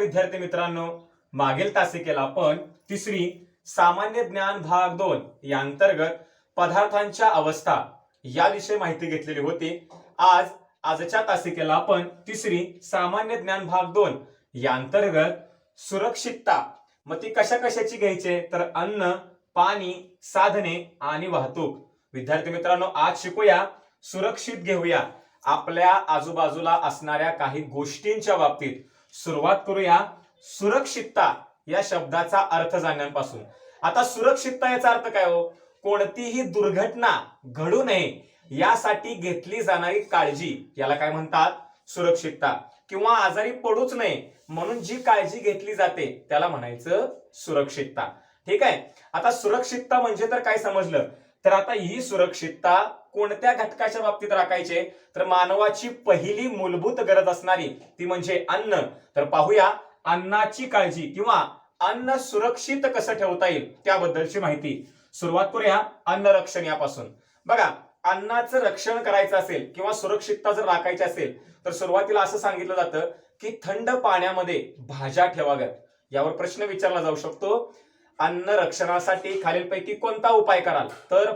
विद्यार्थी मित्रांनो, मागील तासिकेला आपण तिसरी सामान्य ज्ञान भाग 2 या अंतर्गत पदार्थांच्या अवस्था याविषयी माहिती घेतलेली होती। आजच्या तासिकेला आपण तिसरी सामान्य ज्ञान भाग 2 या अंतर्गत सुरक्षितता मग ती कशा कशाची घ्यायची तर अन्न, पाणी, साधने आणि वाहतूक। विद्यार्थी मित्रांनो, आज शिकूया सुरक्षित घेऊया आपल्या आजूबाजूला असणाऱ्या काही गोष्टींच्या बाबतीत। सुरुवात करूया सुरक्षितता या शब्दाचा अर्थ जाणण्यापासून। आता सुरक्षितता याचा अर्थ काय हो? कोणतीही दुर्घटना घडू नये यासाठी घेतली जाणारी काळजी याला काय म्हणतात? सुरक्षितता। किंवा आजारी पडूच नये म्हणून जी काळजी घेतली जाते त्याला म्हणायचं सुरक्षितता। ठीक आहे। आता सुरक्षितता म्हणजे तर काय समजलं? तर आता ही सुरक्षितता कोणत्या घटकाच्या बाबतीत राखायचे तर मानवाची पहिली मूलभूत गरज असणारी ती म्हणजे अन्न। तर पाहूया अन्नाची काळजी किंवा अन्न सुरक्षित कसं ठेवता येईल त्याबद्दलची माहिती। सुरुवात करूया अन्न रक्षण यापासून। बघा, अन्नाचं रक्षण करायचं असेल किंवा सुरक्षितता जर राखायची असेल तर सुरुवातीला असं सांगितलं जातं की थंड पाण्यामध्ये भाज्या ठेवाव्यात। यावर प्रश्न विचारला जाऊ शकतो, अन्न रक्षणासाठी खालीलपैकी कोणता उपाय कराल? तर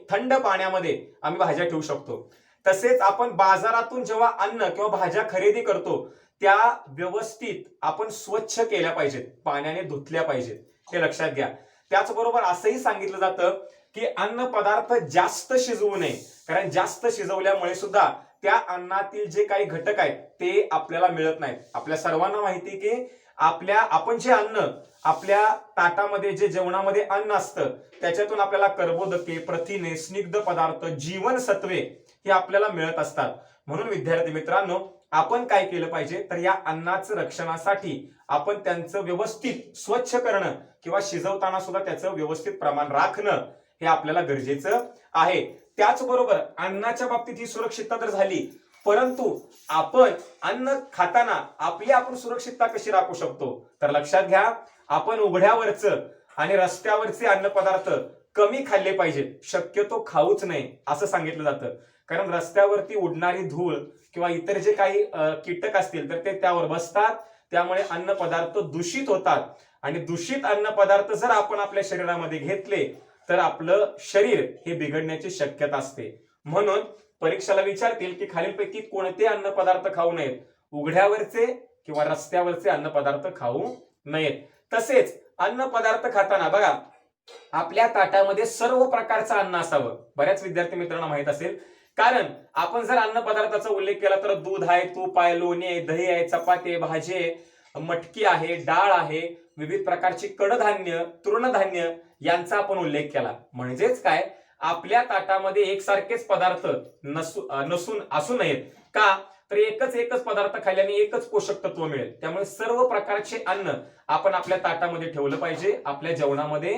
थंड पाण्यामध्ये आम्ही भाज्या ठेवू शकतो। तसेच आपण बाजारातून जेव्हा अन्न किंवा भाज्या खरेदी करतो त्या व्यवस्थित आपण स्वच्छ केल्या पाहिजेत, पाण्याने धुतल्या पाहिजेत, हे लक्षात घ्या। त्याचबरोबर असंही सांगितलं जातं की अन्न पदार्थ जास्त शिजवू नये, कारण जास्त शिजवल्यामुळे सुद्धा त्या अन्नातील जे काही घटक आहेत ते आपल्याला मिळत नाहीत। आपल्या सर्वांना माहिती की आपण जे अन्न आपल्या ताटामध्ये जे जेवणामध्ये अन्न असतं त्याच्यातून आपल्याला कर्बोदके, प्रथिने, स्निग्ध पदार्थ, जीवनसत्वे हे आपल्याला मिळत असतात। म्हणून विद्यार्थी मित्रांनो, आपण काय केलं पाहिजे तर या अन्नाचं रक्षणासाठी आपण त्यांचं व्यवस्थित स्वच्छ करणं किंवा शिजवताना सुद्धा त्याचं व्यवस्थित प्रमाण राखणं हे आपल्याला गरजेचं आहे। त्याचबरोबर अन्नाच्या बाबतीत ही सुरक्षितता तर झाली, परंतु आपण अन्न खाताना आपण सुरक्षितता कशी राखू शकतो तर लक्षात घ्या, आपण उघड्यावरचं आणि रस्त्यावरचे अन्न पदार्थ कमी खाल्ले पाहिजेत, शक्यतो खाऊच नये असं सांगितलं जातं। कारण रस्त्यावरती उडणारी धूळ किंवा इतर जे काही कीटक असतील तर ते त्यावर बसतात, त्यामुळे अन्न पदार्थ दूषित होतात आणि दूषित अन्न पदार्थ जर आपण आपल्या शरीरामध्ये घेतले तर आपलं शरीर हे बिघडण्याची शक्यता असते। म्हणून परीक्षेला विचारतील की खालीलपैकी कोणते अन्न पदार्थ खाऊ नयेत? उघड्यावरचे किंवा रस्त्यावरचे अन्न पदार्थ खाऊ नयेत। तसेच अन्न पदार्थ खाताना बघा, आपल्या ताटामध्ये सर्व प्रकारचं अन्न असावं। बऱ्याच विद्यार्थी मित्रांना माहित असेल, कारण आपण जर अन्न पदार्थाचा उल्लेख केला तर दूध आहे, तूप आहे, लोणी आहे, दही आहे, चपाती आहे, भाजी आहे, मटकी आहे, डाळ आहे, विविध प्रकारची कडधान्य, तृणधान्य यांचा आपण उल्लेख केला। म्हणजेच काय, आपल्या ताटामध्ये एकसारखेच पदार्थ असू नयेत का तर एकच पदार्थ खाल्ल्याने एकच पोषक तत्व मिळेल। त्यामुळे सर्व प्रकारचे अन्न आपण आपल्या ताटामध्ये ठेवलं पाहिजे। आपल्या जेवणामध्ये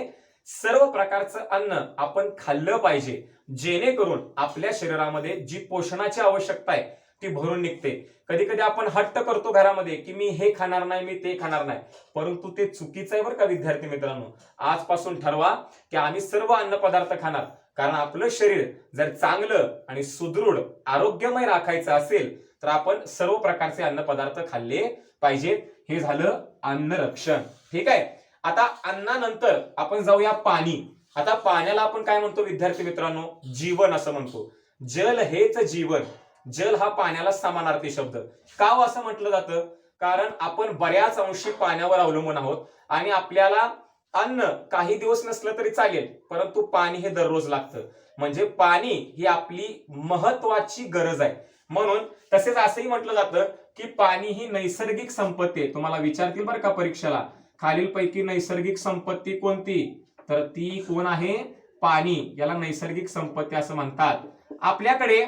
सर्व प्रकारचं अन्न आपण खाल्लं पाहिजे, जेणेकरून आपल्या शरीरामध्ये जी पोषणाची आवश्यकता आहे ती भरून निघते। कधी कधी आपण हट्ट करतो घरामध्ये की मी हे खाणार नाही, मी ते खाणार नाही, परंतु ते चुकीचं आहे बरं का विद्यार्थी मित्रांनो। आजपासून ठरवा की आम्ही सर्व अन्न पदार्थ खाणार, कारण आपलं शरीर जर चांगलं आणि सुदृढ आरोग्यमय राखायचं असेल तर आपण सर्व प्रकारचे अन्न पदार्थ खाल्ले पाहिजेत। हे झालं अन्न रक्षण। ठीक आहे। आता अन्नानंतर आपण जाऊया पाणी। आता पाण्याला आपण काय म्हणतो विद्यार्थी मित्रांनो? जीवन असं म्हणतो। जल हेच जीवन। जल हा पाण्याला समानार्थी शब्द। का असं म्हटलं जातं? कारण आपण बऱ्याच अंशी पाण्यावर अवलंबून आहोत आणि आपल्याला अन्न काही दिवस नसलं तरी चालेल, परंतु पाणी हे दररोज लागतं। म्हणजे पाणी ही आपली महत्वाची गरज आहे। म्हणून तसेच असंही म्हटलं जातं की पाणी ही नैसर्गिक संपत्ती आहे। तुम्हाला विचारतील बरं का परीक्षेला, खालीलपैकी नैसर्गिक संपत्ती कोणती? तर ती कोण आहे? पाणी। याला नैसर्गिक संपत्ती असं म्हणतात। आपल्याकडे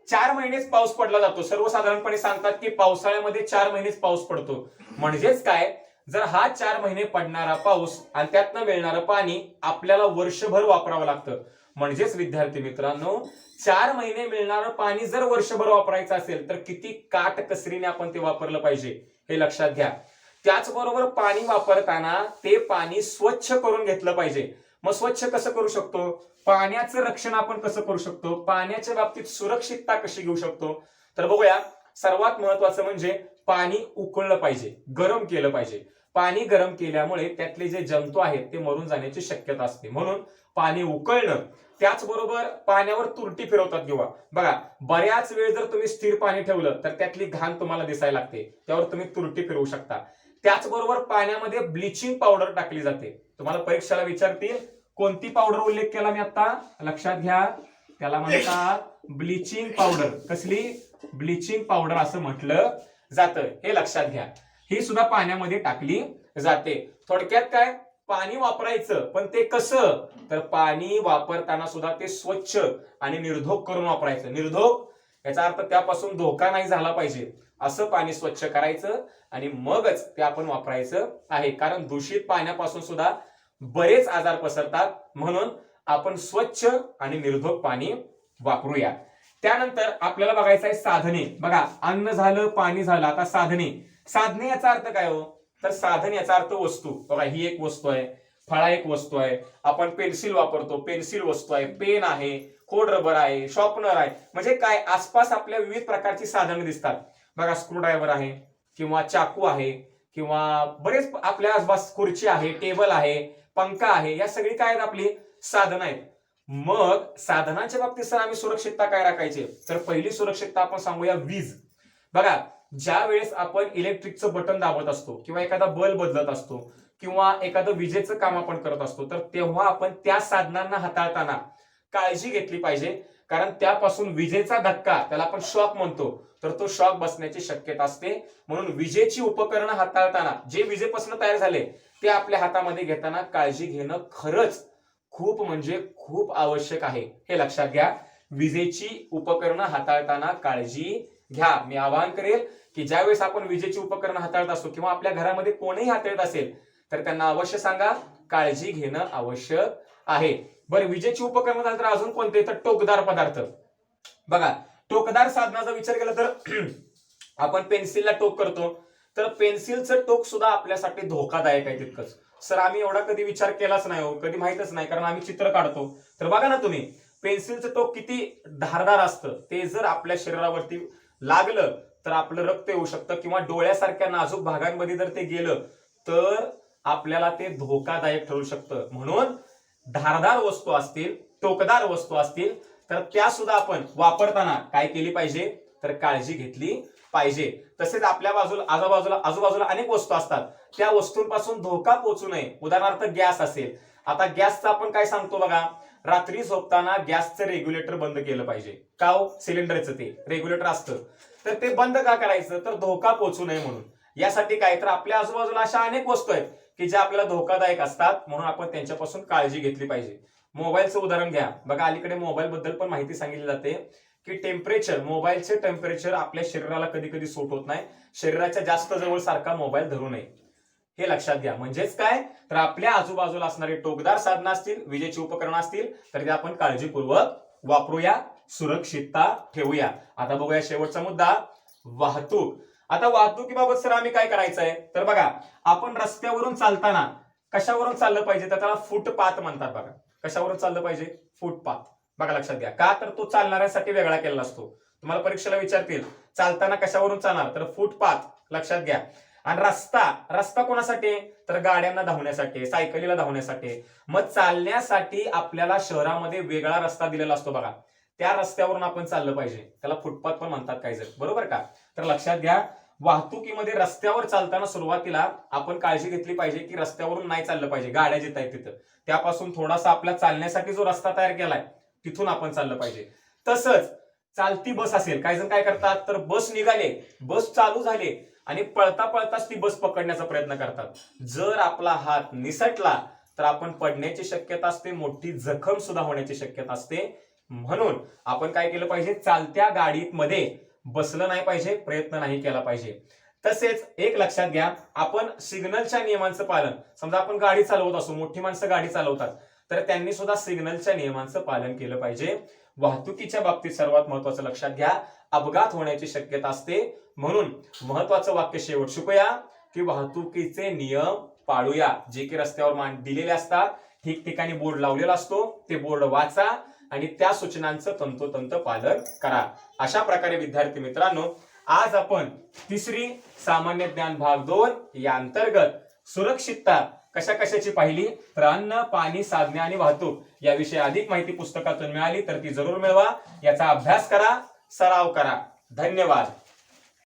4 महिनेच पाऊस पडला जातो। सर्वसाधारणपणे सांगतात की पावसाळ्यामध्ये 4 महिनेच पाऊस पडतो। म्हणजेच काय, जर हा 4 महिने पडणारा पाऊस आणि त्यातनं मिळणारं पाणी आपल्याला वर्षभर वापरावं लागतं। म्हणजेच विद्यार्थी मित्रांनो, 4 महिने मिळणारं पाणी जर वर्षभर वापरायचं असेल तर किती काटकसरीने आपण ते वापरलं पाहिजे हे लक्षात घ्या। त्याचबरोबर पाणी वापरताना ते पाणी स्वच्छ करून घेतलं पाहिजे। मग स्वच्छ कसं करू शकतो? पाण्याचं रक्षण आपण कसं करू शकतो? पाण्याच्या बाबतीत सुरक्षितता कशी घेऊ शकतो? तर बघूया, सर्वात महत्वाचं म्हणजे पाणी उकळलं पाहिजे, गरम केलं पाहिजे. पाणी गरम केल्यामुळे त्यातले जे जंतू आहेत ते मरून जाण्याची शक्यता असते, म्हणून पाणी उकळणं. त्याचबरोबर पाण्यावर तुरटी फिरवतात किंवा बघा, बऱ्याच वेळ जर तुम्ही स्थिर पाणी ठेवलं तर त्यातली घाण तुम्हाला दिसायला लागते, त्यावर तुम्ही तुरटी फिरवू शकता. त्याचबरोबर पाण्यामध्ये ब्लिचिंग पावडर टाकली जाते. तुम्हाला परीक्षेला विचारतील कोणती पावडर उल्लेख केला मी आता, लक्षात घ्या, त्याला म्हणतात ब्लिचिंग पावडर. कसली? ब्लिचिंग पावडर असं म्हटलं जातं, हे लक्षात घ्या. ही सुद्धा पाण्यामध्ये टाकली जाते. थोडक्यात काय, पाणी वापरायचं, पण ते कसं, तर पाणी वापरताना सुद्धा ते स्वच्छ आणि निर्धोक करून वापरायचं. निर्धोक याचा अर्थ त्यापासून धोका नाही झाला पाहिजे असं पाणी स्वच्छ करायचं आणि मगच ते आपण वापरायचं आहे. कारण दूषित पाण्यापासून सुद्धा बरेच आजार पसरतात, म्हणून आपण स्वच्छ आणि निर्धोक पाणी वापरूया. त्यानंतर आपल्याला बघायचं आहे साधने. बघा, अन्न झालं, पाणी झालं, आता साधने. साधने याचा अर्थ काय हो, तर साधन याचा अर्थ वस्तू. बघा, ही एक वस्तू आहे, फळा एक वस्तू आहे, आपण पेन्सिल वापरतो, पेन्सिल वस्तू आहे, पेन आहे, खोड रबर आहे, शॉर्पनर आहे. म्हणजे काय, आसपास आपल्या विविध प्रकारची साधने दिसतात. बघा, स्क्रूड्रायव्हर आहे किंवा चाकू आहे किंवा बरेच आपल्या आसपास खुर्ची आहे, टेबल आहे, पंखा आहे, या सगळी काय आहेत, आपली साधनं आहेत. मग साधनांच्या बाबतीत सर आम्ही सुरक्षितता काय राखायची, तर पहिली सुरक्षितता आपण सांगूया वीज. बघा, ज्या वेळेस आपण इलेक्ट्रिकचं बटन दाबत असतो किंवा एखादा बल्ब बदलत असतो किंवा एखादं विजेचं काम आपण करत असतो, तर तेव्हा आपण त्या साधनांना हाताळताना काळजी घेतली पाहिजे. कारण त्यापासून विजेचा धक्का, त्याला आपण शॉक म्हणतो, तर तो शॉक बसण्याची शक्यता असते. म्हणून विजेची उपकरणं हाताळताना जे विजेपासून तयार झाले ते आपल्या हातामध्ये घेताना काळजी घेणं खरंच खूप म्हणजे खूप आवश्यक आहे, हे लक्षात घ्या. विजेची उपकरणं हाताळताना काळजी घ्या. मी आवाहन करेल की ज्यावेळेस आपण विजेची उपकरणं हाताळत असतो किंवा आपल्या घरामध्ये कोणीही हाताळत असेल तर त्यांना अवश्य सांगा, काळजी घेणं आवश्यक आहे. बरं, विजेची उपकरणं झाली तर अजून कोणते, तर टोकदार पदार्थ. बघा, टोकदार साधनाचा विचार केला तर आपण पेन्सिलला टोक करतो, तर पेन्सिलचं टोक सुद्धा आपल्यासाठी धोकादायक आहे तितकंच. सर आम्ही एवढा कधी विचार केलाच नाही हो, कधी माहितच नाही, कारण आम्ही चित्र काढतो. तर बघा ना तुम्ही, पेन्सिलचं टोक किती धारदार असतं, ते जर आपल्या शरीरावरती लागलं तर आपलं रक्त येऊ शकतं किंवा डोळ्यासारख्या नाजूक भागांमध्ये जर ते गेलं तर आपल्याला ते धोकादायक ठरू शकतं. म्हणून धारदार वस्तू असतील, टोकदार वस्तू असतील तर त्या सुद्धा आपण वापरताना काय केली पाहिजे, तर काळजी घेतली पाहिजे. तसेच आपल्या आजूबाजूला अनेक वस्तू असतात, त्या वस्तूंपासून धोका पोहोचू नये. उदाहरणार्थ गॅस असेल, आता गॅसचं आपण काय सांगतो बघा, रात्री झोपताना गॅसचं रेग्युलेटर बंद केलं पाहिजे. का हो, सिलेंडरचं ते रेग्युलेटर असतं, तर ते बंद का करायचं, तर धोका पोहोचू नये म्हणून. यासाठी काय, तर आपल्या आजूबाजूला अशा अनेक वस्तू आहेत की ज्या आपल्याला धोकादायक असतात, म्हणून आपण त्यांच्यापासून काळजी घेतली पाहिजे. मोबाईलचं उदाहरण घ्या. बघा, अलीकडे मोबाईल बद्दल पण माहिती सांगितली जाते की टेम्परेचर, मोबाईलचे टेम्परेचर आपल्या शरीराला कधी कधी सूट होत नाही. शरीराच्या जास्त जवळ सारखा मोबाईल धरू नये, हे लक्षात घ्या. म्हणजेच काय, तर आपल्या आजूबाजूला असणारे टोकदार साधनं असतील, विजेची उपकरणं असतील तर ते आपण काळजीपूर्वक वापरूया, सुरक्षितता ठेवूया. आता बघूया शेवटचा मुद्दा, वाहतूक. आता वाहतुकीबाबत सर आम्ही काय करायचंय, तर बघा, आपण रस्त्यावरून चालताना कशावरून चाललं पाहिजे, तर त्याला फुटपाथ म्हणतात. बघा, कशावरून चाललं पाहिजे, फुटपाथ. बघा, लक्षात घ्या, का तर तो चालणाऱ्यांसाठी वेगळा केलेला असतो. तुम्हाला परीक्षेला विचारतील चालताना कशावरून चालणार, तर फुटपाथ, लक्षात घ्या. आणि रस्ता कोणासाठी, तर गाड्यांना धावण्यासाठी, सायकलीला धावण्यासाठी. मग चालण्यासाठी आपल्याला शहरामध्ये वेगळा रस्ता दिलेला असतो बघा, त्या रस्त्यावरून आपण चाललं पाहिजे, त्याला फुटपाथ पण म्हणतात काही जण, बरोबर का. तर लक्षात घ्या, वाहतुकीमध्ये रस्त्यावर चालताना सुरुवातीला आपण काळजी घेतली पाहिजे की रस्त्यावरून नाही चाललं पाहिजे. गाड्या जिथं आहेत तिथं त्यापासून थोडासा आपल्या चालण्यासाठी जो रस्ता तयार केलाय तिथून आपण चाललं पाहिजे. तसंच चालती बस असेल, काही जण काय करतात, तर बस निघाले, बस चालू झाले आणि पळता पळताच ती बस पकडण्याचा प्रयत्न करतात. जर आपला हात निसटला तर आपण पडण्याची शक्यता असते, मोठी जखम सुद्धा होण्याची शक्यता असते. म्हणून आपण काय केलं पाहिजे, चालत्या गाडीत मध्ये बसलं नाही पाहिजे, प्रयत्न नाही केला पाहिजे. तसेच एक लक्षात घ्या, आपण सिग्नलच्या नियमांचं पालन, समजा आपण गाडी चालवत असू, मोठी माणसं गाडी चालवतात तर त्यांनी सुद्धा सिग्नलच्या नियमांचं पालन केलं पाहिजे. वाहतुकीच्या बाबतीत सर्वात महत्वाचं लक्षात घ्या, अपघात होण्याची शक्यता असते. म्हणून महत्वाचं वाक्य शेवट शिकूया की वाहतुकीचे नियम पाळूया. जे की रस्त्यावर दिलेले असतात, ठिकठिकाणी बोर्ड लावलेला असतो, ते बोर्ड वाचा आणि त्या सूचनांचं तंतोतंत पालन करा. अशा प्रकारे विद्यार्थी मित्रांनो, आज आपण तिसरी सामान्य ज्ञान भाग 2 या अंतर्गत सुरक्षितता कशा कशाची पाहिली, तर अन्न, पाणी, साधने आणि वाहतूक याविषयी अधिक माहिती पुस्तकातून मिळाली तर ती जरूर मिळवा. याचा अभ्यास करा, सराव करा. धन्यवाद.